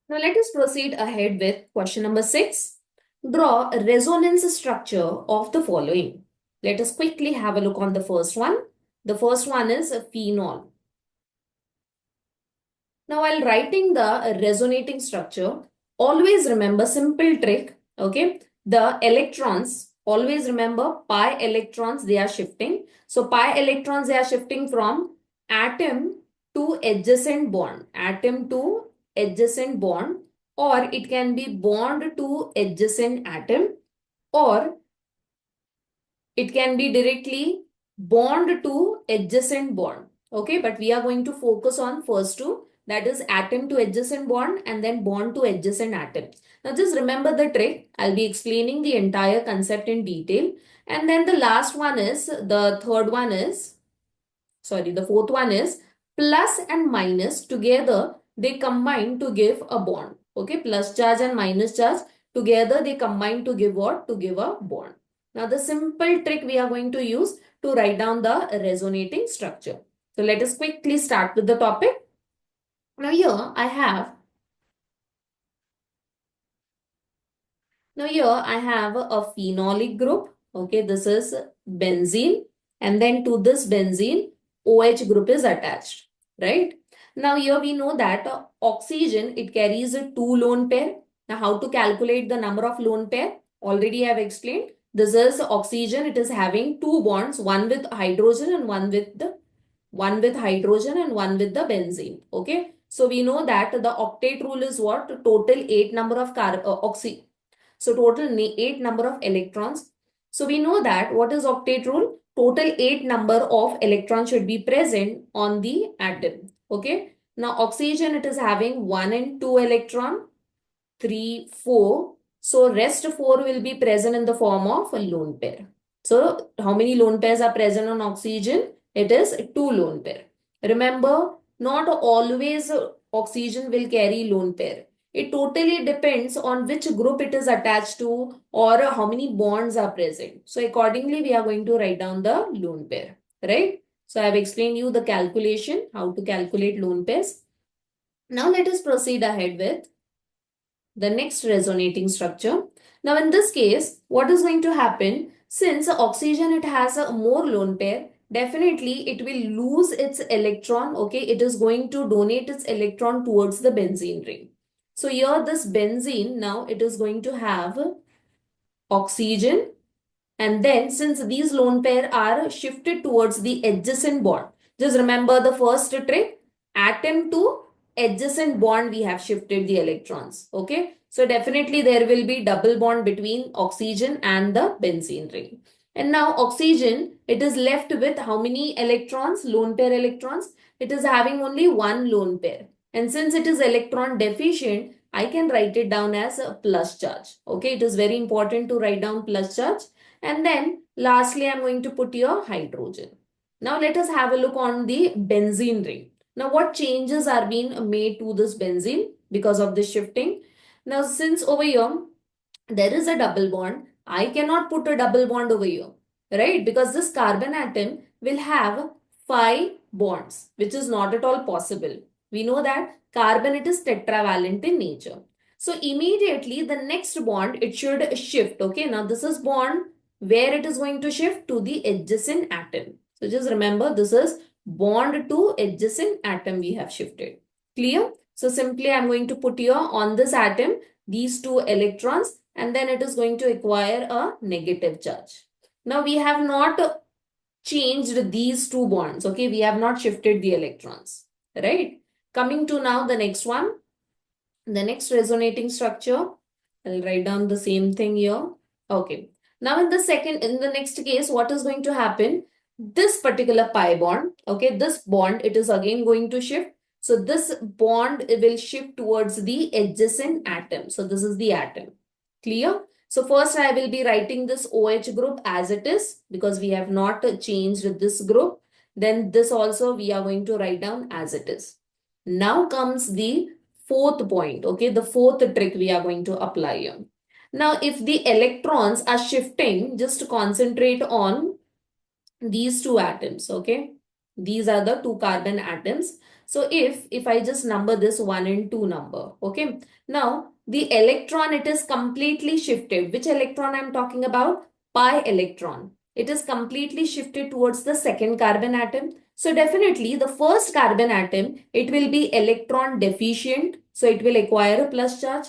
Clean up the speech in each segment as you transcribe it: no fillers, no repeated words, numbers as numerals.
Now let us proceed ahead with question number 6. Draw a resonance structure of the following. Let us quickly have a look on the first one. The first one is a phenol. Now while writing the resonating structure, always remember simple trick. Okay, the electrons, always remember pi electrons, they are shifting. So pi electrons, they are shifting from atom to adjacent bond. Atom to adjacent bond, or it can be bond to adjacent atom, or it can be directly bond to adjacent bond. Okay, but we are going to focus on first two, that is atom to adjacent bond and then bond to adjacent atom. Now just remember the trick. I'll be explaining the entire concept in detail. And then the last one is, the fourth one is plus and minus together, they combine to give a bond. Okay, plus charge and minus charge together, they combine to give what? To give a bond. Now the simple trick we are going to use to write down the resonating structure. So let us quickly start with the topic. Now here I have a phenolic group. Okay, this is benzene, and then to this benzene, OH group is attached, right? Now here we know that oxygen, it carries a two lone pair. Now how to calculate the number of lone pair? Already I have explained. This is oxygen, it is having two bonds, one with hydrogen and one with hydrogen and one with the benzene. Okay, so we know that the octet rule is what? Total 8 number of so total 8 number of electrons. So we know that what is octet rule? Total 8 number of electrons should be present on the atom. Okay. Now oxygen, it is having 1 and 2 electron, 3, 4. So rest 4 will be present in the form of a lone pair. So how many lone pairs are present on oxygen? It is 2 lone pair. Remember, not always oxygen will carry lone pair. It totally depends on which group it is attached to or how many bonds are present. So accordingly, we are going to write down the lone pair, right? So I have explained you the calculation, how to calculate lone pairs. Now let us proceed ahead with the next resonating structure. Now in this case, what is going to happen? Since oxygen, it has a more lone pair, definitely it will lose its electron. Okay, it is going to donate its electron towards the benzene ring. So here this benzene, now it is going to have oxygen, and then since these lone pair are shifted towards the adjacent bond, just remember the first trick, atom to adjacent bond, we have shifted the electrons. Okay, so definitely there will be double bond between oxygen and the benzene ring. And now oxygen, it is left with how many electrons? Lone pair electrons. It is having only one lone pair. And since it is electron deficient, I can write it down as a plus charge. Okay, it is very important to write down plus charge. And then lastly, I'm going to put your hydrogen. Now let us have a look on the benzene ring. Now what changes are being made to this benzene because of this shifting? Now since over here, there is a double bond, I cannot put a double bond over here, right? Because this carbon atom will have 5 bonds, which is not at all possible. We know that carbon, it is tetravalent in nature. So immediately the next bond, it should shift. Okay, now this is bond where it is going to shift to the adjacent atom. So just remember, this is bond to adjacent atom we have shifted. Clear? So simply I'm going to put here on this atom these 2 electrons, and then it is going to acquire a negative charge. Now we have not changed these 2 bonds. Okay, we have not shifted the electrons, right? Coming to now the next one, the next resonating structure. I'll write down the same thing here. Okay. Now in the next case, what is going to happen? This particular pi bond, okay, this bond, it is again going to shift. So this bond, it will shift towards the adjacent atom. So this is the atom. Clear? So first I will be writing this OH group as it is because we have not changed this group. Then this also we are going to write down as it is. Now comes the fourth point. Okay, the fourth trick we are going to apply here. Now, if the electrons are shifting, just concentrate on these 2 atoms. Okay, these are the 2 carbon atoms. So if I just number this 1 and 2 number, okay. Now the electron, it is completely shifted. Which electron I'm talking about? Pi electron. It is completely shifted towards the second carbon atom. So definitely the first carbon atom, it will be electron deficient. So it will acquire a plus charge.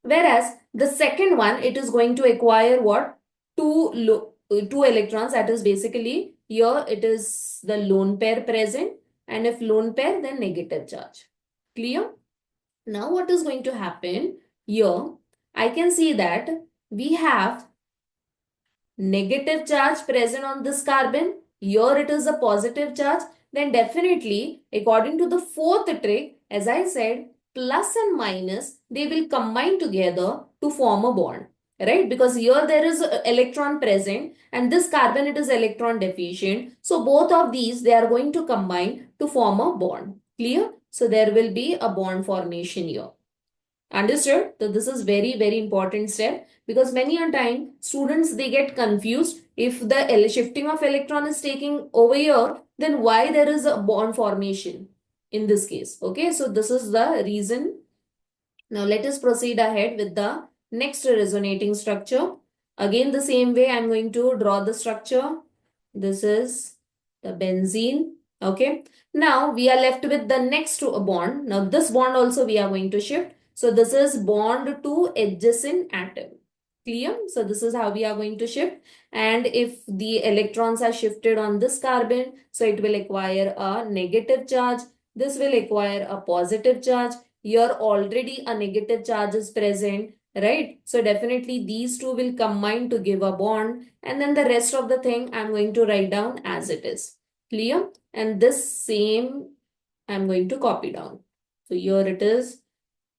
Whereas the second one, it is going to acquire what? Two electrons. That is basically here it is the lone pair present, and if lone pair, then negative charge. Clear? Now what is going to happen here? I can see that we have negative charge present on this carbon. Here it is a positive charge. Then definitely, according to the fourth trick, as I said, plus and minus, they will combine together to form a bond. Right? Because here there is an electron present and this carbon, it is electron deficient. So both of these, they are going to combine to form a bond. Clear? So there will be a bond formation here. Understood? So this is very, very important step, because many a time students, they get confused. If the shifting of electron is taking over here, then why there is a bond formation in this case? Okay, so this is the reason. Now let us proceed ahead with the next resonating structure. Again, the same way I'm going to draw the structure. This is the benzene. Okay. Now we are left with the next bond. Now this bond also we are going to shift. So this is bond to adjacent atom. Clear? So this is how we are going to shift. And if the electrons are shifted on this carbon, so it will acquire a negative charge. This will acquire a positive charge. Here already a negative charge is present, right? So definitely these two will combine to give a bond, and then the rest of the thing I'm going to write down as it is. Clear? And this same I'm going to copy down. So here it is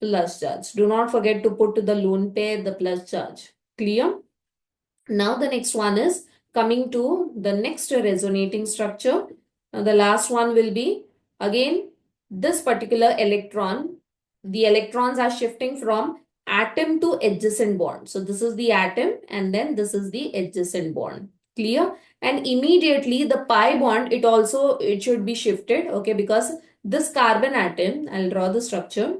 plus charge. Do not forget to put to the lone pair the plus charge. Clear? Now the next one is coming to the next resonating structure. Now the last one will be again this particular electron. The electrons are shifting from atom to adjacent bond. So this is the atom and then this is the adjacent bond. Clear? And immediately the pi bond, it should be shifted. Okay, because this carbon atom, I'll draw the structure.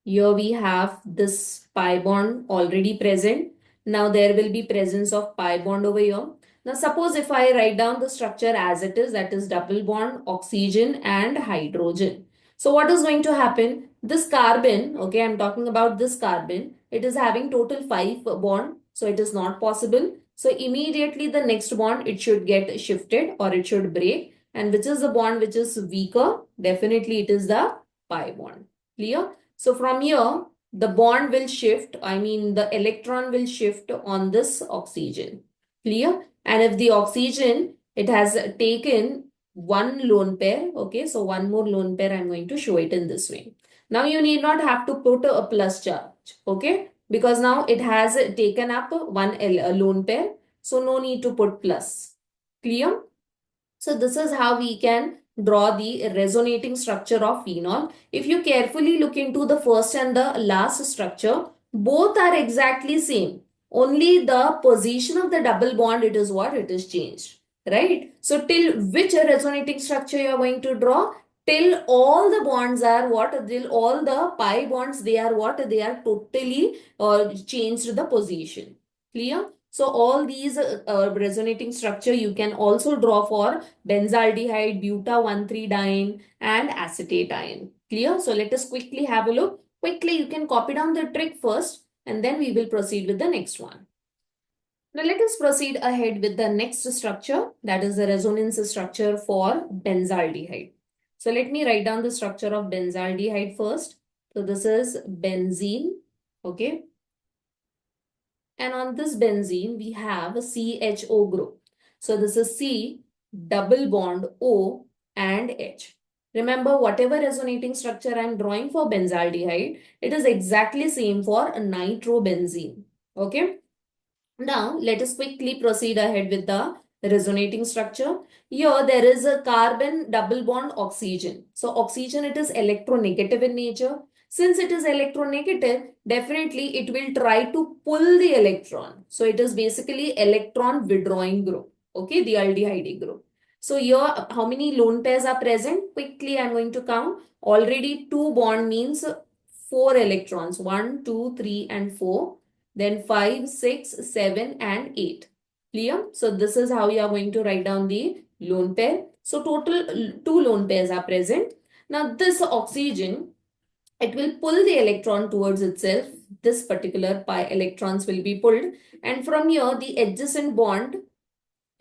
Here we have this pi bond already present. Now there will be presence of pi bond over here. Now suppose if I write down the structure as it is, that is double bond, oxygen and hydrogen. So what is going to happen? This carbon, okay, I'm talking about this carbon, it is having total 5 bond. So it is not possible. So immediately the next bond, it should get shifted or it should break. And which is the bond which is weaker? Definitely it is the pi bond. Clear? So from here, the bond will shift. I mean, the electron will shift on this oxygen. Clear? And if the oxygen, it has taken one lone pair. Okay, so one more lone pair, I'm going to show it in this way. Now you need not have to put a plus charge. Okay, because now it has taken up one lone pair. So no need to put plus. Clear? So this is how we can draw the resonating structure of phenol. If you carefully look into the first and the last structure, both are exactly same. Only the position of the double bond, it is what? It is changed. Right? So till which resonating structure you are going to draw? Till all the bonds are what? Till all the pi bonds, they are what? They are totally changed the position. Clear? So all these resonating structure you can also draw for benzaldehyde, buta-1,3-diene and acetate-diene. Clear? So let us quickly have a look. Quickly you can copy down the trick first and then we will proceed with the next one. Now let us proceed ahead with the next structure, that is the resonance structure for benzaldehyde. So let me write down the structure of benzaldehyde first. So this is benzene, okay. And on this benzene, we have a CHO group. So this is C, double bond O and H. Remember, whatever resonating structure I am drawing for benzaldehyde, it is exactly same for nitrobenzene. Okay. Now, let us quickly proceed ahead with the resonating structure. Here, there is a carbon double bond oxygen. So, oxygen, it is electronegative in nature. Since it is electronegative, definitely it will try to pull the electron. So, it is basically electron withdrawing group. Okay, the aldehyde group. So here, how many lone pairs are present? Quickly, I'm going to count. Already 2 bond means 4 electrons. 1, 2, 3, and 4. Then 5, 6, 7, and 8. Clear? So this is how you are going to write down the lone pair. So total 2 lone pairs are present. Now this oxygen, it will pull the electron towards itself. This particular pi electrons will be pulled. And from here, the adjacent bond,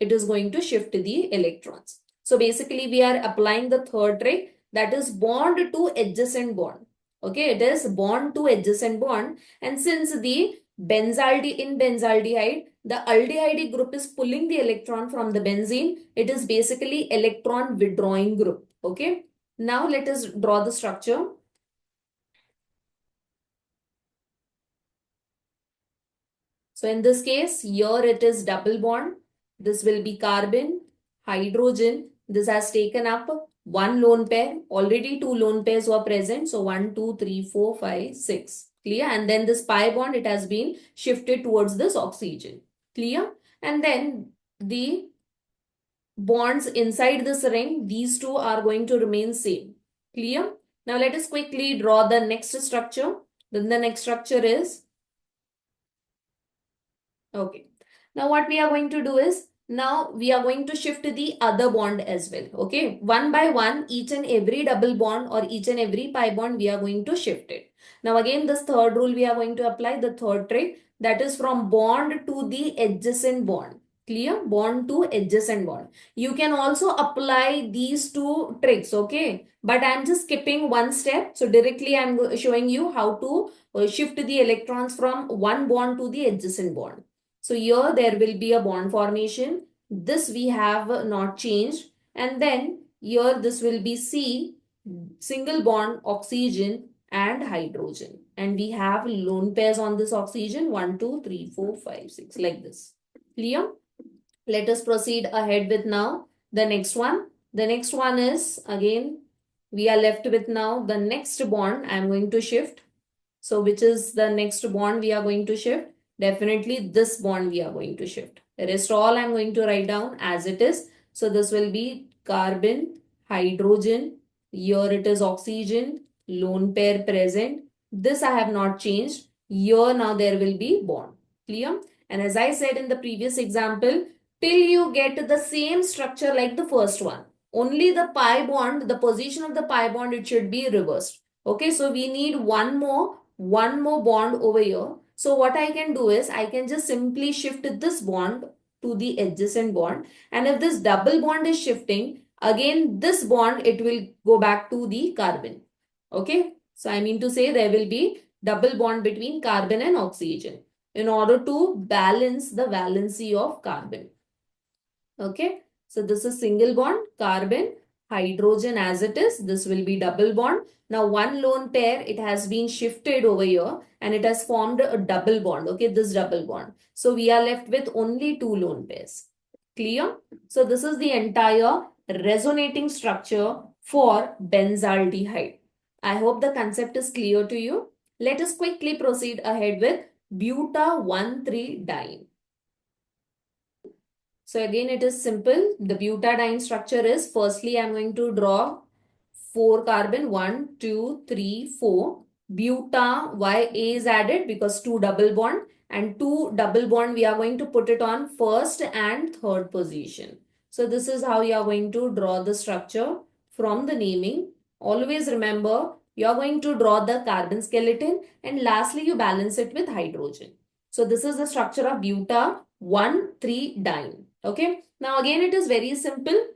it is going to shift the electrons. So basically we are applying the third trick, that is bond to adjacent bond. Okay, it is bond to adjacent bond. And since the benzaldehyde, the aldehyde group is pulling the electron from the benzene, it is basically electron withdrawing group. Okay, now let us draw the structure. So in this case, here it is double bond. This will be carbon, hydrogen. This has taken up one lone pair. Already two lone pairs were present. So 1, 2, 3, 4, 5, 6. Clear? And then this pi bond, it has been shifted towards this oxygen. Clear? And then the bonds inside this ring, these two are going to remain same. Clear? Now let us quickly draw the next structure. Then the next structure is, okay. Now what we are going to do is, now we are going to shift the other bond as well. Okay. One by one, each and every double bond or each and every pi bond, we are going to shift it. Now again, this third rule we are going to apply, the third trick, that is from bond to the adjacent bond. Clear? Bond to adjacent bond. You can also apply these two tricks. Okay. But I'm just skipping one step. So directly I'm showing you how to shift the electrons from one bond to the adjacent bond. So here there will be a bond formation. This we have not changed. And then here this will be C, single bond, oxygen and hydrogen. And we have lone pairs on this oxygen, 1, 2, 3, 4, 5, 6, like this. Clear? Let us proceed ahead with now the next one. The next one is, again, we are left with now the next bond I am going to shift. So which is the next bond we are going to shift? Definitely this bond we are going to shift. The rest all I'm going to write down as it is. So this will be carbon, hydrogen. Here it is oxygen, lone pair present. This I have not changed. Here now there will be bond. Clear? And as I said in the previous example, till you get the same structure like the first one, only the pi bond, the position of the pi bond, it should be reversed. Okay, so we need one more bond over here. So what I can do is I can just simply shift this bond to the adjacent bond. And if this double bond is shifting, again this bond, it will go back to the carbon. Okay. So I mean to say there will be double bond between carbon and oxygen in order to balance the valency of carbon. Okay. So this is single bond, carbon, hydrogen as it is. This will be double bond. Now one lone pair, it has been shifted over here and it has formed a double bond. Okay, this double bond. So we are left with only two lone pairs. Clear? So this is the entire resonating structure for benzaldehyde. I hope the concept is clear to you. Let us quickly proceed ahead with buta-1,3-diene. So again, it is simple. The butadiene structure is, firstly, I'm going to draw 4 carbon, 1, 2, 3, 4. Buta, why A is added? Because 2 double bond, and 2 double bond, we are going to put it on first and third position. So this is how you are going to draw the structure from the naming. Always remember, you are going to draw the carbon skeleton, and lastly, you balance it with hydrogen. So this is the structure of buta-1,3-diene. Okay. Now again, it is very simple.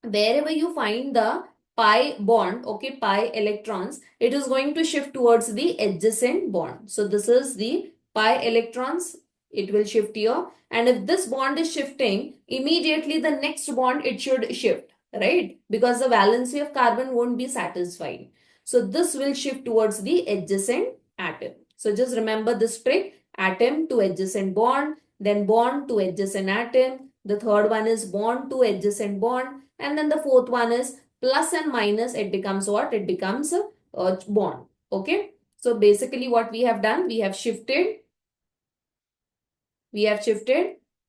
Wherever you find the pi bond, okay, pi electrons, it is going to shift towards the adjacent bond. So this is the pi electrons. It will shift here. And if this bond is shifting, immediately the next bond, it should shift, right? Because the valency of carbon won't be satisfied. So this will shift towards the adjacent atom. So just remember this trick, atom to adjacent bond, then bond to adjacent atom. The third one is bond to adjacent bond. And then the fourth one is plus and minus. It becomes what? It becomes a bond. Okay. So basically what we have done, we have shifted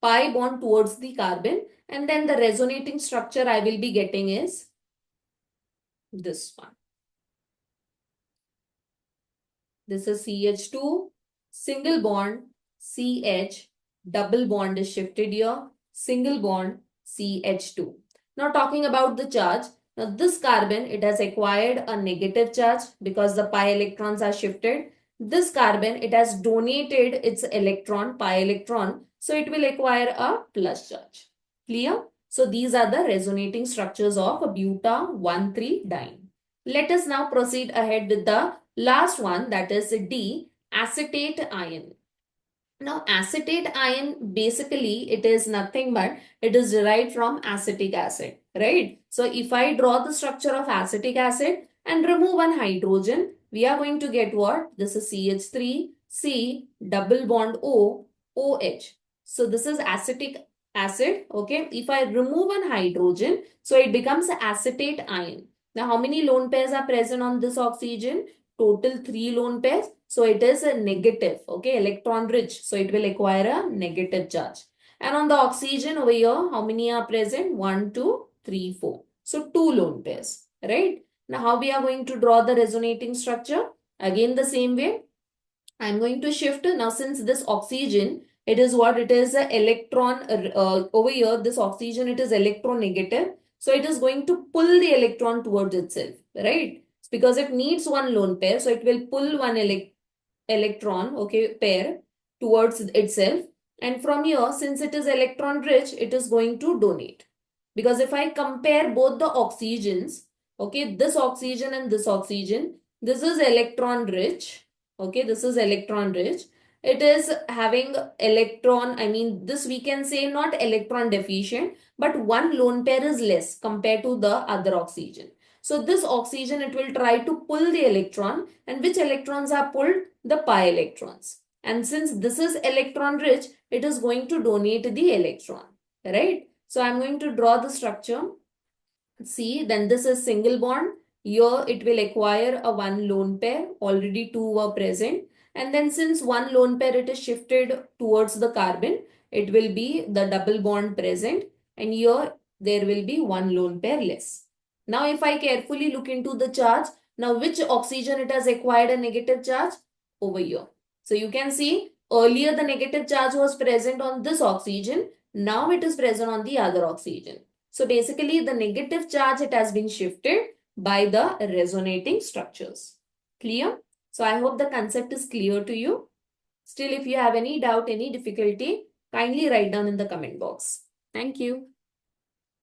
pi bond towards the carbon, and then the resonating structure I will be getting is this one. This is CH2, single bond, CH, double bond is shifted here, single bond, CH2. Now talking about the charge, now this carbon, it has acquired a negative charge because the pi electrons are shifted. This carbon, it has donated its electron, pi electron, so it will acquire a plus charge. Clear? So these are the resonating structures of a buta-1,3-diene. Let us now proceed ahead with the last one, that is D, acetate ion. Now acetate ion, basically it is nothing but it is derived from acetic acid, right? So if I draw the structure of acetic acid and remove one hydrogen, we are going to get what? This is CH3, C, double bond O, OH. So this is acetic acid, okay? If I remove one hydrogen, so it becomes acetate ion. Now how many lone pairs are present on this oxygen? Total 3 lone pairs. So it is a negative, okay, electron rich. So it will acquire a negative charge. And on the oxygen over here, how many are present? 1, 2, 3, 4. So 2 lone pairs, right? Now how we are going to draw the resonating structure? Again the same way. I'm going to shift. Now since this oxygen, it is what? It is an electron, over here, this oxygen, it is electronegative. So it is going to pull the electron towards itself, right? Because it needs one lone pair. So it will pull one electron, okay, pair towards itself. And from here, since it is electron rich, it is going to donate. Because if I compare both the oxygens, okay, this oxygen and this oxygen, this is electron rich. Okay, this is electron rich. It is having electron, I mean, this we can say not electron deficient, but one lone pair is less compared to the other oxygen. So this oxygen, it will try to pull the electron, and which electrons are pulled? The pi electrons. And since this is electron rich, it is going to donate the electron, right? So I'm going to draw the structure. See, then this is single bond. Here it will acquire a one lone pair. Already two were present. And then since one lone pair it is shifted towards the carbon, it will be the double bond present. And here there will be one lone pair less. Now if I carefully look into the charge, now which oxygen it has acquired a negative charge? Over here. So you can see earlier the negative charge was present on this oxygen. Now it is present on the other oxygen. So basically the negative charge, it has been shifted by the resonating structures. Clear? So I hope the concept is clear to you. Still, if you have any doubt, any difficulty, kindly write down in the comment box. Thank you.